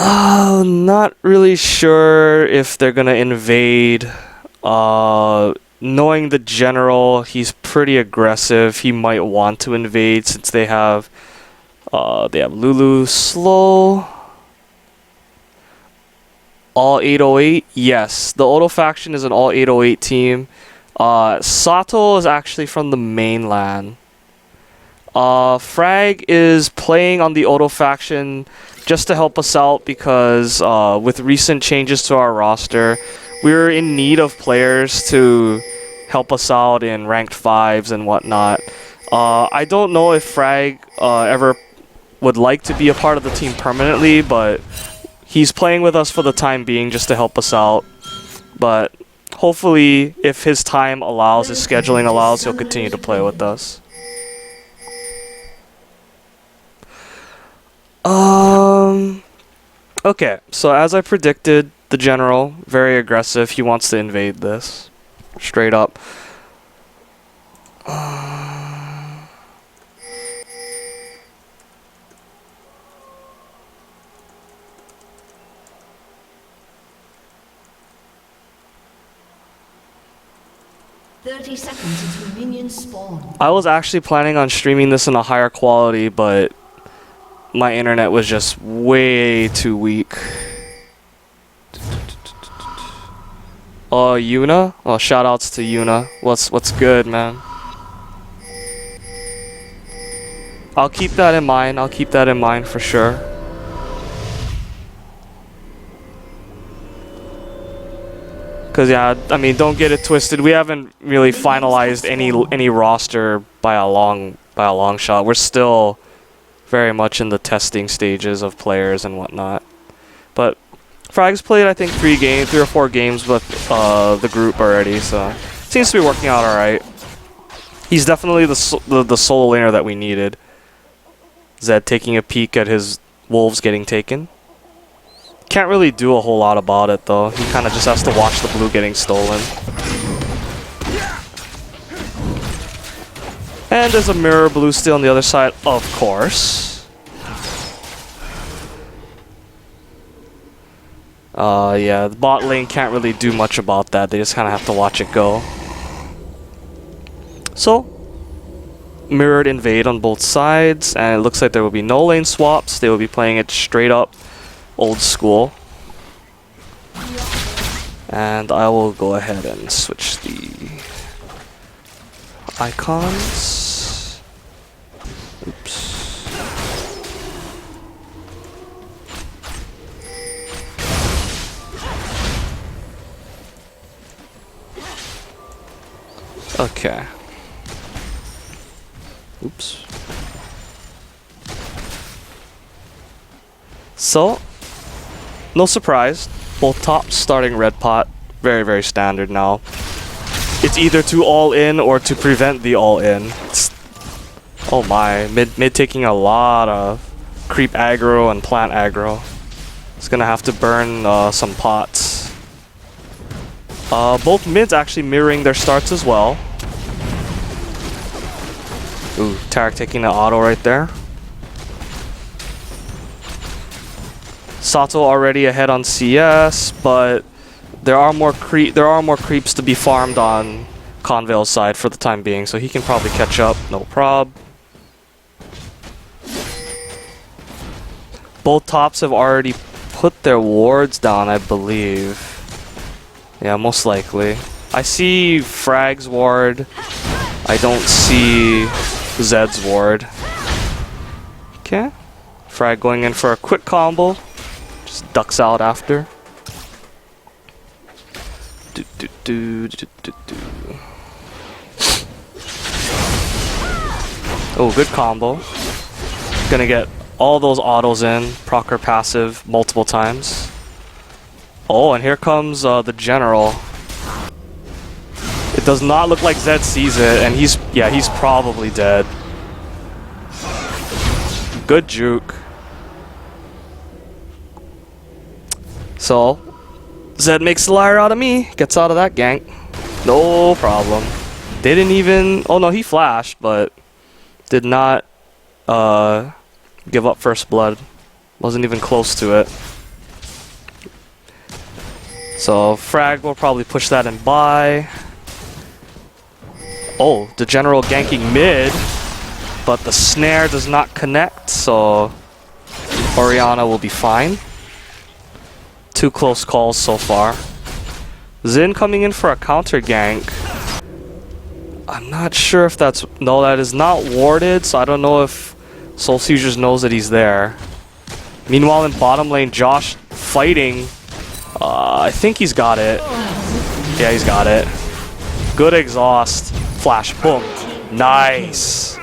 Not really sure if they're gonna invade. Knowing the general, he's pretty aggressive. He might want to invade since they have Lulu slow. All 808? Yes, the Odo Faction is an all 808 team. Sato is actually from the mainland. Frag is playing on the Odo Faction just to help us out because with recent changes to our roster, we're in need of players to help us out in ranked 5s and whatnot. I don't know if Frag ever would like to be a part of the team permanently, but he's playing with us for the time being just to help us out. But hopefully, if his time allows, his scheduling allows, he'll continue to play with us. Okay, so as I predicted, the general, very aggressive. He wants to invade this. Straight up. 30 seconds until minions spawn. I was actually planning on streaming this in a higher quality, but my internet was just way too weak. Oh, Yuna? Oh, shoutouts to Yuna. What's good, man? I'll keep that in mind. I'll keep that in mind for sure. Cause yeah, I mean, don't get it twisted. We haven't really finalized any roster by a long shot. We're still very much in the testing stages of players and whatnot. But Frag's played, I think, 3 or 4 games with the group already, so seems to be working out all right. He's definitely the solo laner that we needed. Zed taking a peek at his wolves getting taken. Can't really do a whole lot about it though. He kind of just has to watch the blue getting stolen. And there's a mirror blue still on the other side, of course. Yeah, the bot lane can't really do much about that. They just kind of have to watch it go. So, mirrored invade on both sides, and it looks like there will be no lane swaps. They will be playing it straight up old school. And I will go ahead and switch the icons. Oops. Okay. Oops. So, no surprise, both tops starting red pot. Very, very standard now. It's either to all in or to prevent the all in. Oh my, mid taking a lot of creep aggro and plant aggro. It's gonna have to burn some pots. Both mids actually mirroring their starts as well. Ooh, Tarek taking the auto right there. Sato already ahead on CS, but there are more creeps to be farmed on Convale's side for the time being, so he can probably catch up, no prob. Both tops have already put their wards down, I believe. Yeah, most likely. I see Frag's ward. I don't see Zed's ward. Okay. Frag going in for a quick combo. Just ducks out after. Oh, good combo. Gonna get all those autos in. Procer passive multiple times. Oh, and here comes the general. It does not look like Zed sees it, and he's probably dead. Good juke. So, Zed makes the liar out of me. Gets out of that gank. No problem. Didn't even... Oh no, he flashed, but did not give up first blood. Wasn't even close to it. So Frag will probably push that in by. Oh, the general ganking mid, but the snare does not connect, so Orianna will be fine. 2 close calls so far. Xin coming in for a counter gank. I'm not sure if that's... No, that is not warded, so I don't know if Soul Seizures knows that he's there. Meanwhile, in bottom lane, Josh fighting. I think he's got it. Yeah, he's got it. Good exhaust. Flash. Boom. Nice.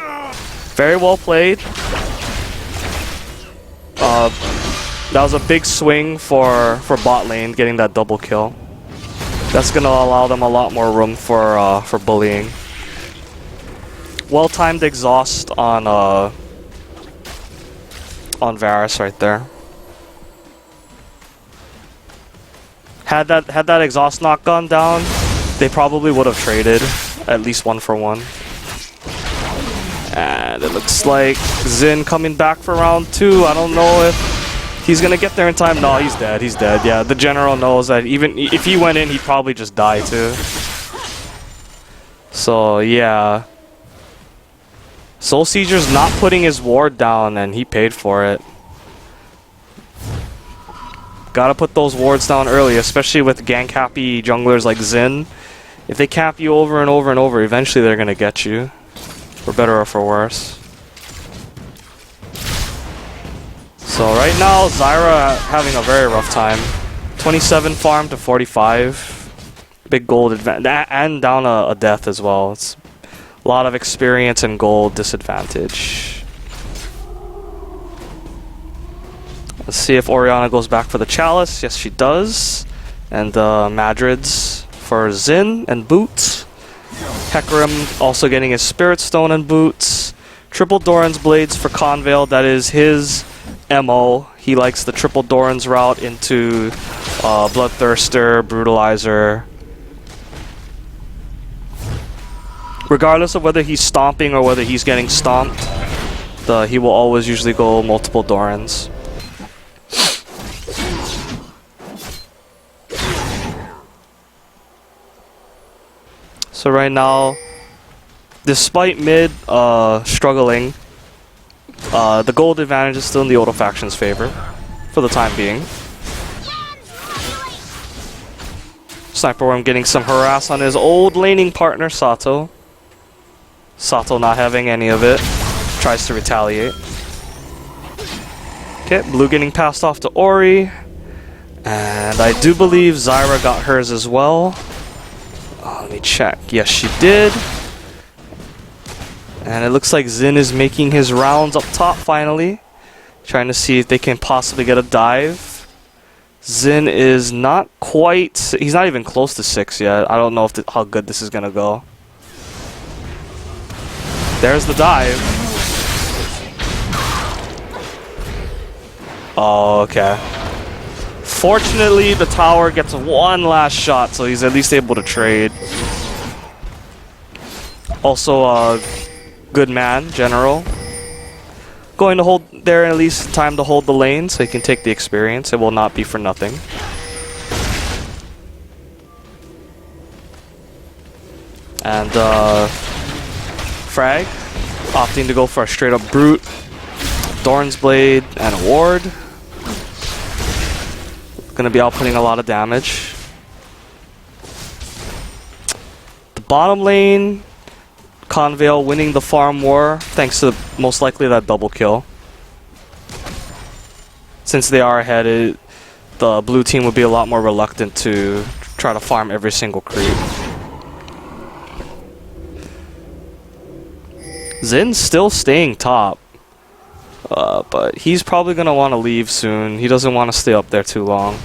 Very well played. That was a big swing for bot lane, getting that double kill. That's gonna allow them a lot more room for bullying. Well-timed exhaust on Varus right there. Had that exhaust not gone down, they probably would have traded at least 1 for 1. And it looks like Xin coming back for round 2. I don't know if he's gonna get there in time. No, he's dead. He's dead. Yeah, the general knows that even if he went in, he'd probably just die too. So yeah, Soul Seizure's not putting his ward down, and he paid for it. Gotta put those wards down early, especially with gank happy junglers like Xin. If they cap you over and over and over, eventually they're gonna get you. For better or for worse. So right now, Zyra having a very rough time. 27 farm to 45. Big gold advantage. And down a death as well. It's a lot of experience and gold disadvantage. Let's see if Orianna goes back for the Chalice. Yes, she does. And Madrids for Xin and Boots. Hecarim also getting his Spirit Stone and Boots. Triple Doran's Blades for Convale. That is his MO. He likes the triple Doran's route into Bloodthirster, Brutalizer. Regardless of whether he's stomping or whether he's getting stomped, he will always usually go multiple Dorans. So right now, despite mid struggling, the gold advantage is still in the Odo Faction's favor, for the time being. Sniper Worm getting some harass on his old laning partner, Sato. Sato not having any of it. Tries to retaliate. Okay, blue getting passed off to Ori. And I do believe Zyra got hers as well. Let me check. Yes, she did. And it looks like Xin is making his rounds up top finally. Trying to see if they can possibly get a dive. Xin is not quite... He's not even close to 6 yet. I don't know if how good this is going to go. There's the dive. Oh, okay. Fortunately, the tower gets one last shot, so he's at least able to trade. Also, good man, general. Going to hold there at least time to hold the lane, so he can take the experience. It will not be for nothing. And, Frag, opting to go for a straight-up Brute, Doran's Blade, and a Ward. Gonna be outputting a lot of damage. The bottom lane, Convale winning the farm war thanks to most likely that double kill. Since they are ahead, the blue team would be a lot more reluctant to try to farm every single creep. Zin's still staying top. But he's probably going to want to leave soon. He doesn't want to stay up there too long.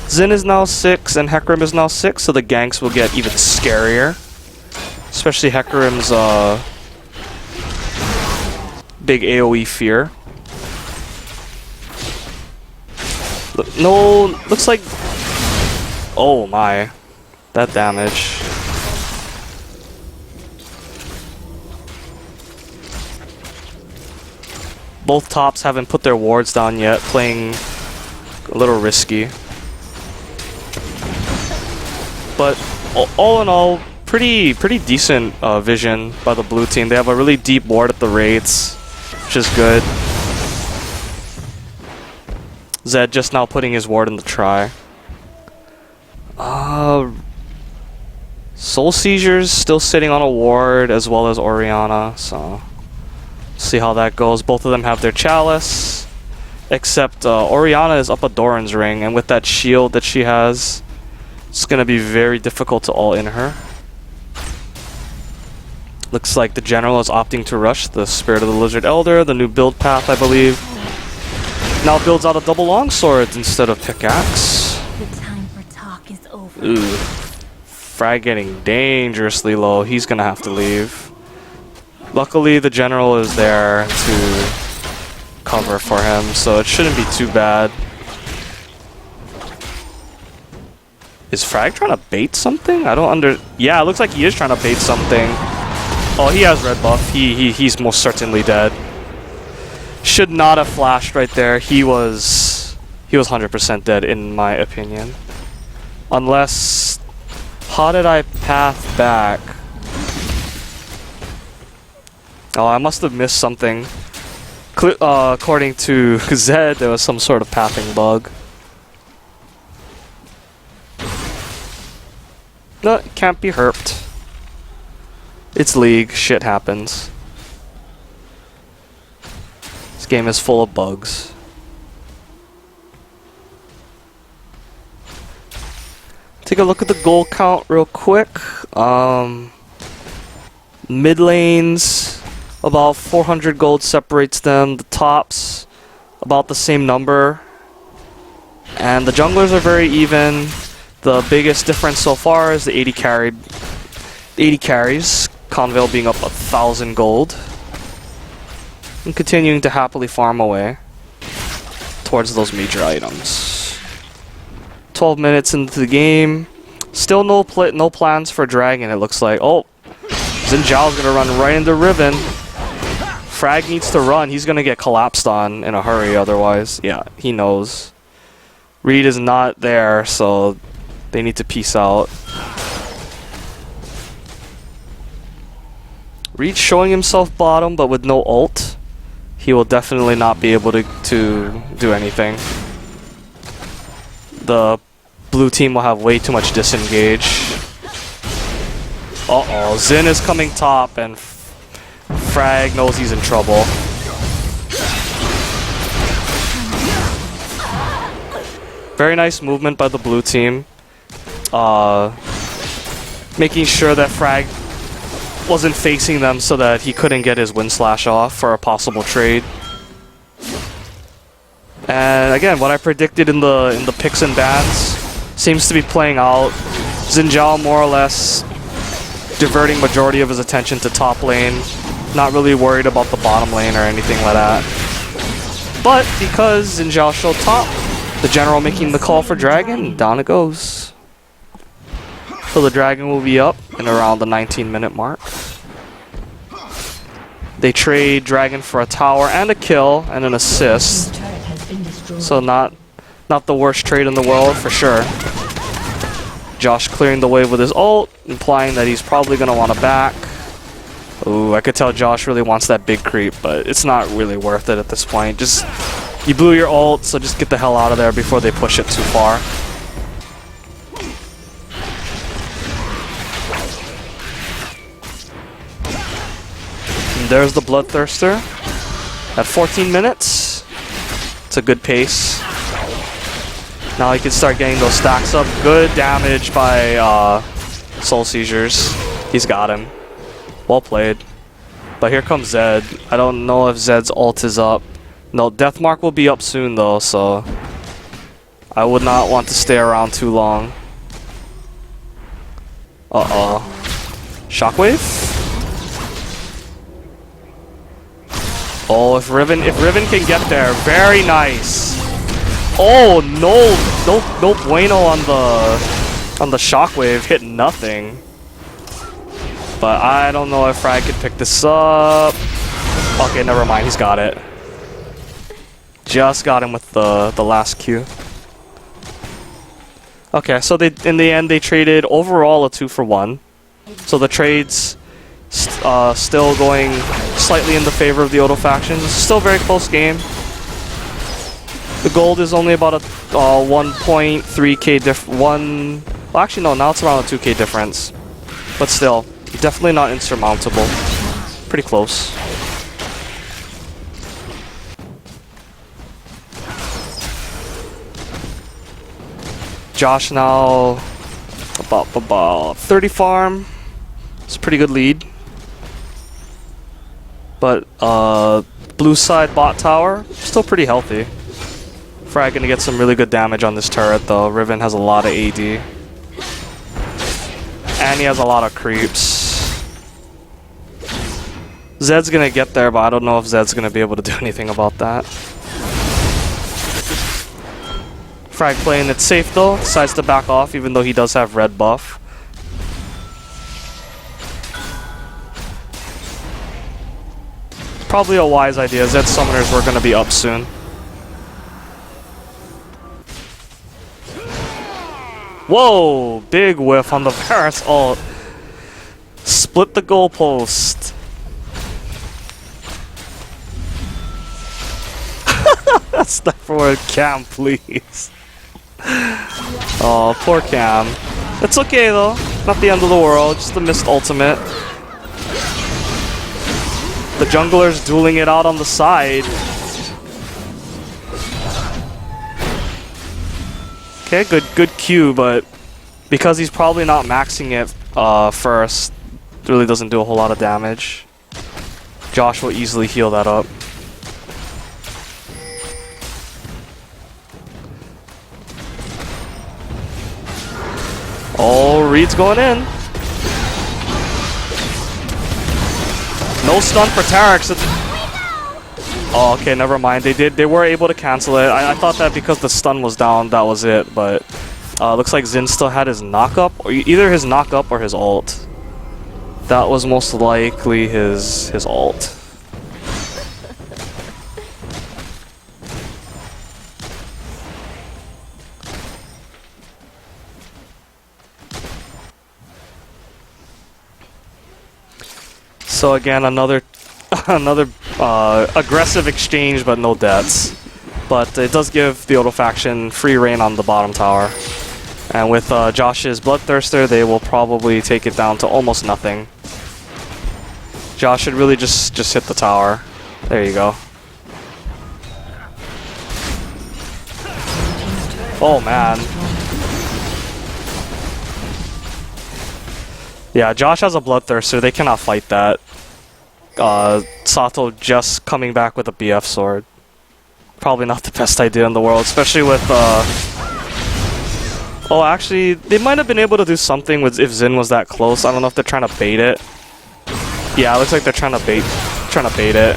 Xin is now 6 and Hecarim is now 6, so the ganks will get even scarier. Especially Hecarim's big AoE fear. No, looks like... Oh my. That damage. Both tops haven't put their wards down yet, playing a little risky. But all in all, pretty decent vision by the blue team. They have a really deep ward at the raids, which is good. Zed just now putting his ward in the try. Soul Seizures still sitting on a ward, as well as Orianna, so see how that goes. Both of them have their chalice, except Orianna is up a Doran's ring, and with that shield that she has, it's gonna be very difficult to all in her. Looks like the general is opting to rush the Spirit of the Lizard Elder, the new build path, I believe. Now builds out a double longsword instead of pickaxe. The time for talk is over. Ooh. Frag getting dangerously low. He's gonna have to leave. Luckily, the general is there to cover for him, so it shouldn't be too bad. Is Frag trying to bait something? I don't Yeah, it looks like he is trying to bait something. Oh, he has red buff. He's most certainly dead. Should not have flashed right there. He was 100% dead in my opinion. Unless, how did I path back? Oh, I must have missed something. According to Zed, there was some sort of pathing bug. No, it can't be herped. It's League. Shit happens. This game is full of bugs. Take a look at the goal count real quick. Mid lanes, about 400 gold separates them. The tops, about the same number. And the junglers are very even. The biggest difference so far is the 80 carries. Convale being up 1,000 gold. And continuing to happily farm away towards those major items. 12 minutes into the game. Still no plans for Dragon, it looks like. Oh, Xin Zhao's gonna run right into Riven. Frag needs to run. He's gonna get collapsed on in a hurry otherwise. Yeah, he knows. Reed is not there, so they need to peace out. Reed showing himself bottom, but with no ult. He will definitely not be able to do anything. The blue team will have way too much disengage. Uh-oh, Xin is coming top, and Frag knows he's in trouble. Very nice movement by the blue team. Making sure that Frag wasn't facing them so that he couldn't get his wind slash off for a possible trade. And again, what I predicted in the picks and bans seems to be playing out. Xin Zhao more or less diverting majority of his attention to top lane, not really worried about the bottom lane or anything like that. But because Xin Zhao showed top, the general making the call for Dragon, down it goes. So the Dragon will be up in around the 19-minute mark. They trade Dragon for a tower and a kill and an assist. So not the worst trade in the world for sure. Josh clearing the way with his ult, implying that he's probably going to want to back. Ooh, I could tell Josh really wants that big creep, but it's not really worth it at this point. Just, you blew your ult, so just get the hell out of there before they push it too far. And there's the Bloodthirster at 14 minutes. It's a good pace. Now he can start getting those stacks up. Good damage by Soul Seizures. He's got him. Well played. But here comes Zed. I don't know if Zed's ult is up. No, Deathmark will be up soon though, so I would not want to stay around too long. Uh-oh. Shockwave? Oh, if Riven can get there, very nice. Oh no bueno on the Shockwave, hit nothing. But I don't know if Frag could pick this up. Okay, never mind, he's got it. just got him with the last Q. Okay, so in the end they traded overall a 2-for-1. So the trade's still going slightly in the favor of the Odo faction. It's still a very close game. The gold is only about a 1.3k well, actually no, now it's around a 2k difference. But still, definitely not insurmountable. Pretty close. Josh now about 30 farm. It's a pretty good lead. But blue side bot tower, still pretty healthy. Frag gonna get some really good damage on this turret though. Riven has a lot of AD. And he has a lot of creeps. Zed's gonna get there, but I don't know if Zed's gonna be able to do anything about that. Frag playing it safe though, decides to back off even though he does have red buff. Probably a wise idea. Zed summoners were gonna be up soon. Whoa! Big whiff on the Varus ult. Split the goalpost. Sniper word Cam, please. Oh, poor Cam. It's okay though. Not the end of the world. Just a missed ultimate. The jungler's dueling it out on the side. Okay, good Q, but because he's probably not maxing it first, it really doesn't do a whole lot of damage. Josh will easily heal that up. Oh, Reed's going in. No stun for Tarex. Oh, okay, never mind. They were able to cancel it. I thought that because the stun was down, that was it. But looks like Xin still had his knock-up, or either his knock-up or his ult. That was most likely his ult. So again, another aggressive exchange, but no deaths. But it does give the Odo faction free reign on the bottom tower. And with Josh's Bloodthirster, they will probably take it down to almost nothing. Josh should really just hit the tower. There you go. Oh man. Yeah, Josh has a Bloodthirster. They cannot fight that. Sato just coming back with a BF sword. Probably not the best idea in the world, especially with oh, actually, they might have been able to do something with if Xin was that close. I don't know if they're trying to bait it. Yeah, it looks like they're trying to bait it.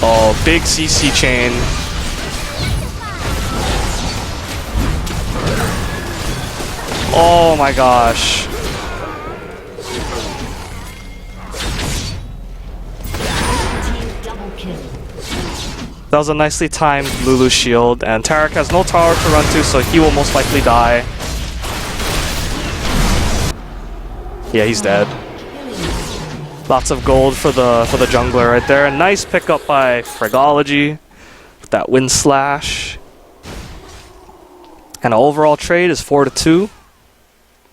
Oh, big CC chain. Oh my gosh. That was a nicely timed Lulu shield, and Tarek has no tower to run to, so he will most likely die. Yeah, he's dead. Lots of gold for the jungler right there. A nice pickup by Fragology with that wind slash. And our overall trade is 4-2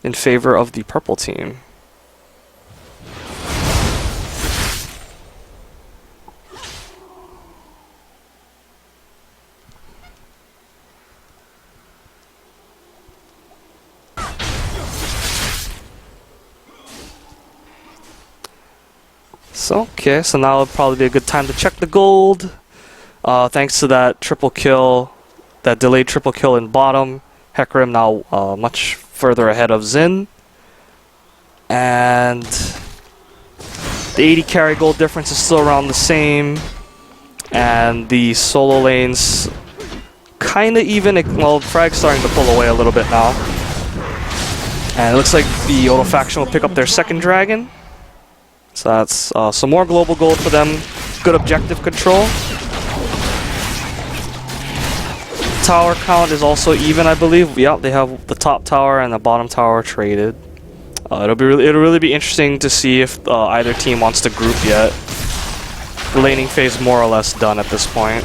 in favor of the purple team. So, okay, so now would probably be a good time to check the gold. Thanks to that triple kill, that delayed triple kill in bottom, Hecarim now much further ahead of Xin. And the 80 carry gold difference is still around the same. And the solo lanes kinda even, well, Frag's starting to pull away a little bit now. And it looks like the Odo faction will pick up their second dragon. So that's some more global gold for them. Good objective control. Tower count is also even, I believe. Yep, they have the top tower and the bottom tower traded. It'll really be interesting to see if either team wants to group yet. The laning phase more or less done at this point.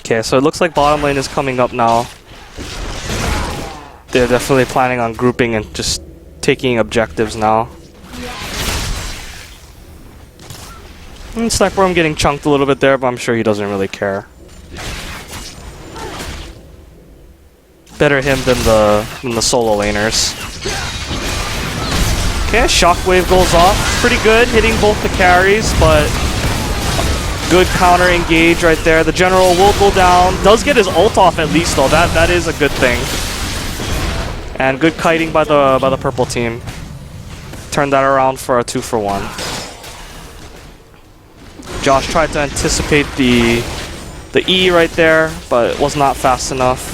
Okay, so it looks like bottom lane is coming up now. They're definitely planning on grouping and just taking objectives now. And Sniper, I'm getting chunked a little bit there, but I'm sure he doesn't really care. Better him than the solo laners. Okay, Shockwave goes off. Pretty good, hitting both the carries, but good counter engage right there. The general will go down. Does get his ult off at least though. That is a good thing. And good kiting by the purple team. Turned that around for a 2-for-1. Josh tried to anticipate the E right there, but was not fast enough.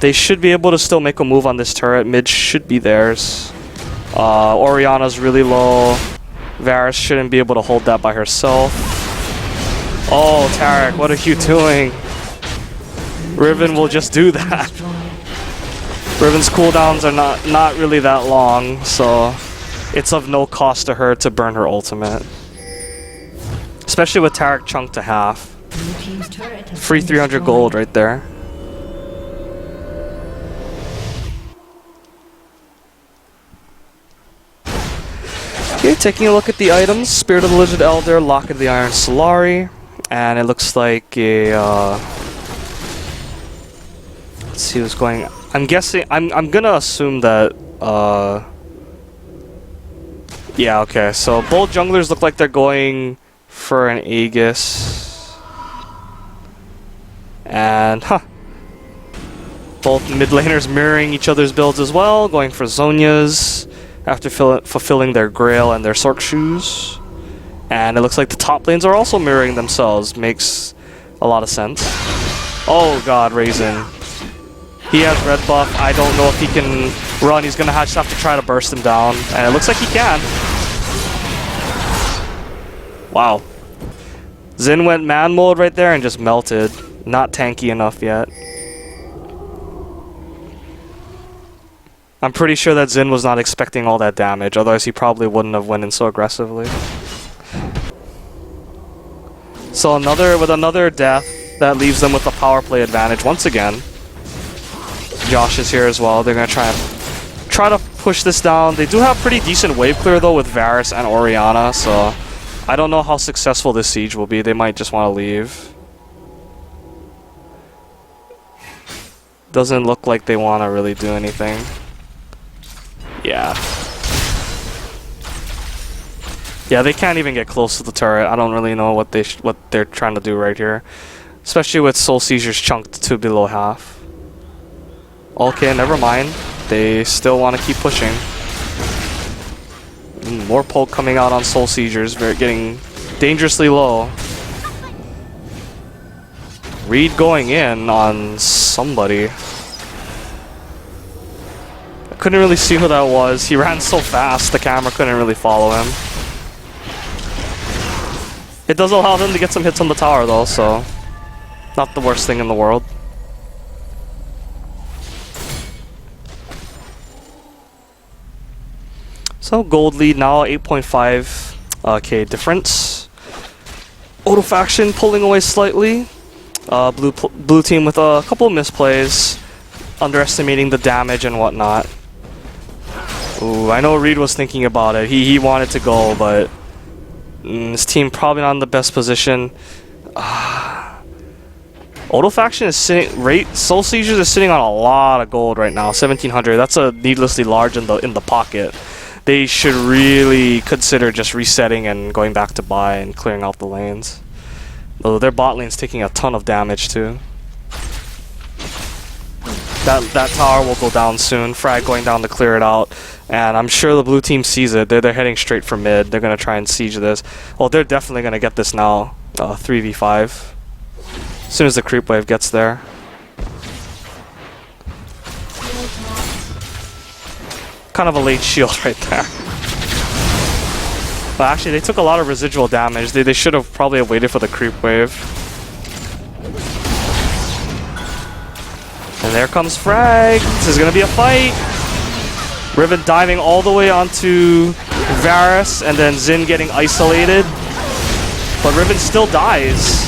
They should be able to still make a move on this turret. Mid should be theirs. Orianna's really low. Varus shouldn't be able to hold that by herself. Oh, Tarek, what are you doing? Riven will just do that. Riven's cooldowns are not really that long, so it's of no cost to her to burn her ultimate. Especially with Tarek chunked to half. Free 300 gold right there. Okay, taking a look at the items. Spirit of the Lizard Elder, Lock of the Iron Solari. And it looks like a, let's see what's going on. I'm guessing, I'm gonna assume that, yeah, okay, so both junglers look like they're going for an Aegis. And, both mid laners mirroring each other's builds as well, going for Zhonya's after fulfilling their Grail and their Sork shoes. And it looks like the top lanes are also mirroring themselves. Makes a lot of sense. Oh god, Raisin. He has red buff. I don't know if he can run. He's gonna just have to try to burst him down. And it looks like he can. Wow. Xin went man mode right there and just melted. Not tanky enough yet. I'm pretty sure that Xin was not expecting all that damage. Otherwise he probably wouldn't have went in so aggressively. So with another death, that leaves them with a power play advantage once again. Josh is here as well. They're gonna try to push this down. They do have pretty decent wave clear though with Varus and Orianna, so I don't know how successful this siege will be. They might just want to leave. Doesn't look like they want to really do anything. Yeah. Yeah, they can't even get close to the turret. I don't really know what they're trying to do right here. Especially with Soul Seizures chunked to below half. Okay, never mind. They still want to keep pushing. More poke coming out on Soul Seizures. Getting dangerously low. Reed going in on somebody. I couldn't really see who that was. He ran so fast, the camera couldn't really follow him. It does allow them to get some hits on the tower though, so not the worst thing in the world. So gold lead now, 8.5k difference. Odo Faction pulling away slightly. Blue team with a couple of misplays, underestimating the damage and whatnot. Ooh, I know Reed was thinking about it. He wanted to go, but his team probably not in the best position. Odo Faction is sitting. Soul Seizures is sitting on a lot of gold right now. 1,700. That's a needlessly large in the pocket. They should really consider just resetting and going back to buy and clearing out the lanes. Though their bot lane's taking a ton of damage too. That tower will go down soon. Frag going down to clear it out. And I'm sure the blue team sees it. They're heading straight for mid. They're going to try and siege this. Well, they're definitely going to get this now. 3v5. As soon as the creep wave gets there. Kind of a late shield right there. But actually, they took a lot of residual damage. They should have probably waited for the creep wave. And there comes Frag. This is going to be a fight. Riven diving all the way onto Varus, and then Xin getting isolated. But Riven still dies.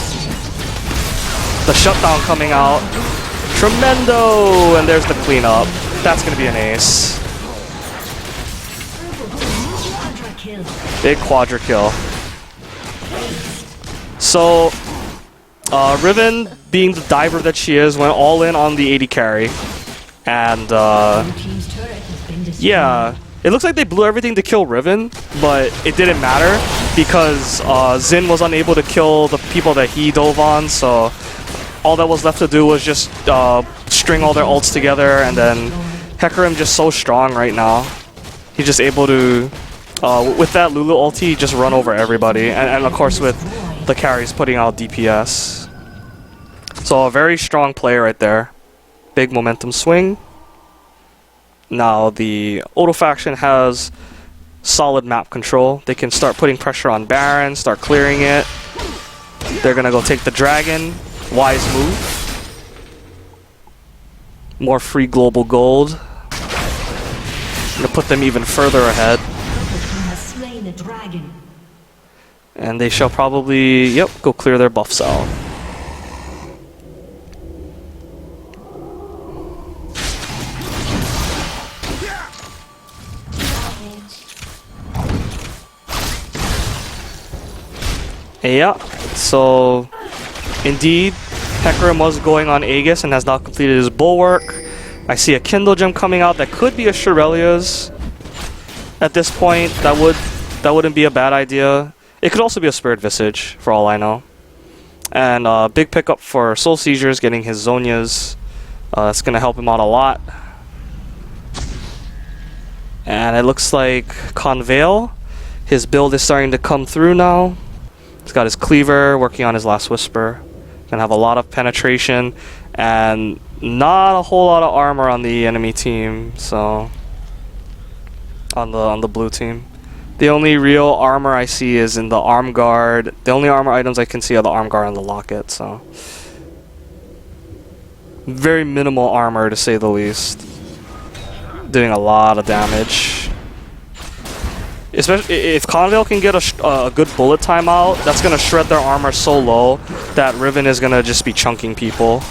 The shutdown coming out. Tremendo! And there's the cleanup. That's going to be an ace. Big quadra kill. So, Riven, being the diver that she is, went all in on the 80 carry. And, yeah, it looks like they blew everything to kill Riven, but it didn't matter because Xin was unable to kill the people that he dove on, so all that was left to do was just string all their ults together, and then Hecarim just so strong right now. He's just able to, with that Lulu ulti, just run over everybody, and of course with the carries putting out DPS. So a very strong play right there. Big momentum swing. Now the Odo Faction has solid map control. They can start putting pressure on Baron, start clearing it. They're gonna go take the dragon. Wise move. More free global gold. Gonna put them even further ahead. And they shall probably, yep, go clear their buffs out. Yeah, so indeed, Hecarim was going on Aegis and has now completed his bulwark. I see a Kindle gem coming out that could be a Shurelya's at this point. That wouldn't be a bad idea. It could also be a Spirit Visage, for all I know. And big pickup for Soul Seizures, getting his Zonias. That's going to help him out a lot. And it looks like Conveil, his build is starting to come through now. He's got his Cleaver, working on his Last Whisper. Gonna have a lot of penetration, and not a whole lot of armor on the enemy team, so... On the blue team. The only real armor I see is in the arm guard. The only armor items I can see are the arm guard and the locket, so... Very minimal armor, to say the least. Doing a lot of damage. Especially if Conveil can get a good bullet timeout, that's gonna shred their armor so low that Riven is gonna just be chunking people.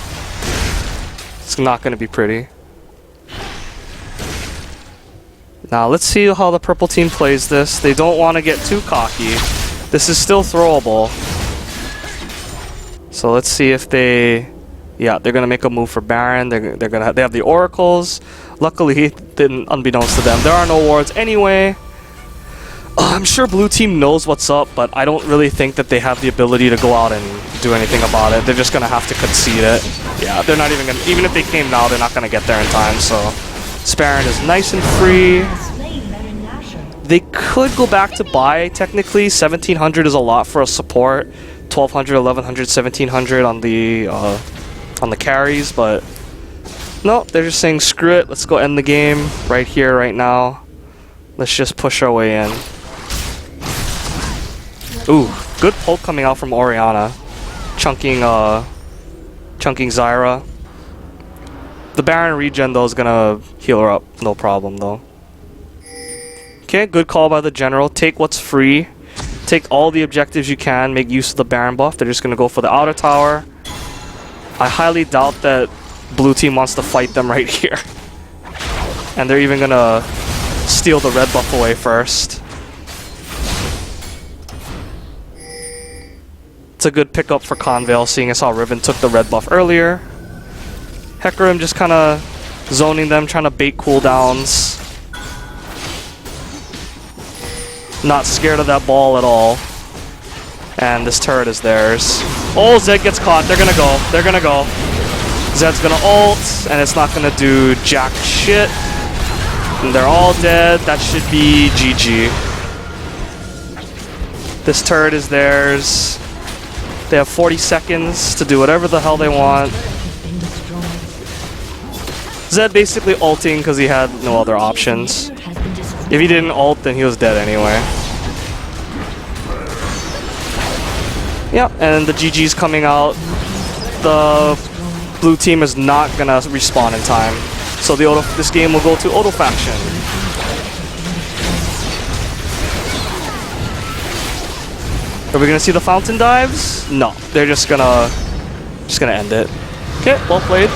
It's not gonna be pretty. Now let's see how the purple team plays this. They don't want to get too cocky. This is still throwable. So let's see if they, yeah, they're gonna make a move for Baron. They have the oracles. Luckily, unbeknownst to them, there are no wards anyway. I'm sure blue team knows what's up, but I don't really think that they have the ability to go out and do anything about it. They're just gonna have to concede it. Yeah, they're not even gonna, even if they came now, they're not gonna get there in time, so Baron is nice and free. They could go back to buy, technically. 1700 is a lot for a support. 1200, 1100, 1700 on the carries, but no, they're just saying screw it, let's go end the game right here, right now. Let's just push our way in. Ooh, good poke coming out from Orianna. Chunking Zyra. The Baron regen though is gonna heal her up, no problem though. Okay, good call by the general. Take what's free. Take all the objectives you can, make use of the Baron buff. They're just gonna go for the outer tower. I highly doubt that blue team wants to fight them right here. And they're even gonna steal the red buff away first. It's a good pickup for Conveil, seeing as how Riven took the red buff earlier. Hecarim just kind of zoning them, trying to bait cooldowns. Not scared of that ball at all. And this turret is theirs. Oh, Zed gets caught. They're gonna go. They're gonna go. Zed's gonna ult, and it's not gonna do jack shit. And they're all dead. That should be GG. This turret is theirs. They have 40 seconds to do whatever the hell they want. Zed basically ulting because he had no other options. If he didn't ult, then he was dead anyway. Yep, and the GG's coming out. The blue team is not gonna respawn in time. So this game will go to Odo Faction. Are we gonna see the fountain dives? No, they're just gonna end it. Okay, well played.